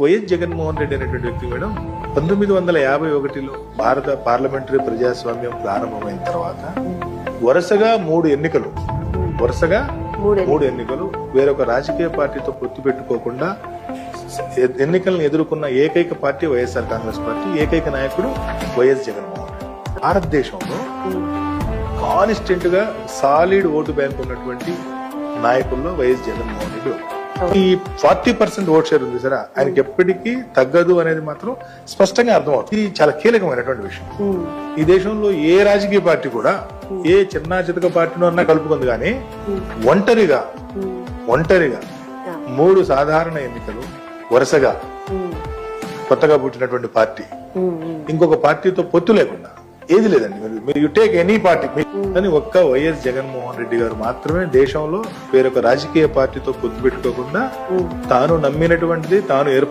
YS Jaganmohan Reddy అనేటువంటి వ్యక్తి madam 1951లో భారత పార్లమెంటరీ ప్రజాస్వామ్యం ప్రారంభమైన తర్వాత వరుసగా మూడు ఎన్నికలు వేరొక రాజకీయ పార్టీతో పొత్తు పెట్టుకోకుండా ఎన్నికలను ఎదుర్కొన్న ఏకైక పార్టీ వైఎస్ఆర్ కాంగ్రెస్ పార్టీ, ఏకైక నాయకుడు వైఎస్ జగన్మోహన్ రెడ్డి. భారతదేశంలో కాన్స్టెంట్ గా సాలిడ్ ఓటు బ్యాంక్ ఉన్నటువంటి నాయకుల్లో వైఎస్ జగన్మోహన్ రెడ్డి. ఈ 40% ఓట్ షేర్ ఉంది సరే, ఆయనకి ఎప్పటికీ తగ్గదు అనేది మాత్రం స్పష్టంగా అర్థమవుతుంది. ఇది చాలా కీలకమైనటువంటి విషయం. ఈ దేశంలో ఏ రాజకీయ పార్టీ కూడా ఏ చిన్న చితక పార్టీనో అన్నా కలుపుకుంది, కానీ ఒంటరిగా 3 సాధారణ ఎన్నికలు వరుసగా కొత్తగా పుట్టినటువంటి పార్టీ ఇంకొక పార్టీతో పొత్తు లేకుండా ఏది లేదండి. మీరు యు టేక్ ఎనీ పార్టీ కానీ ఒక్క వైఎస్ జగన్మోహన్ రెడ్డి గారు మాత్రమే దేశంలో వేరొక రాజకీయ పార్టీతో పొత్తు పెట్టుకోకుండా తాను నమ్మినటువంటిది తాను ఏర్పాటు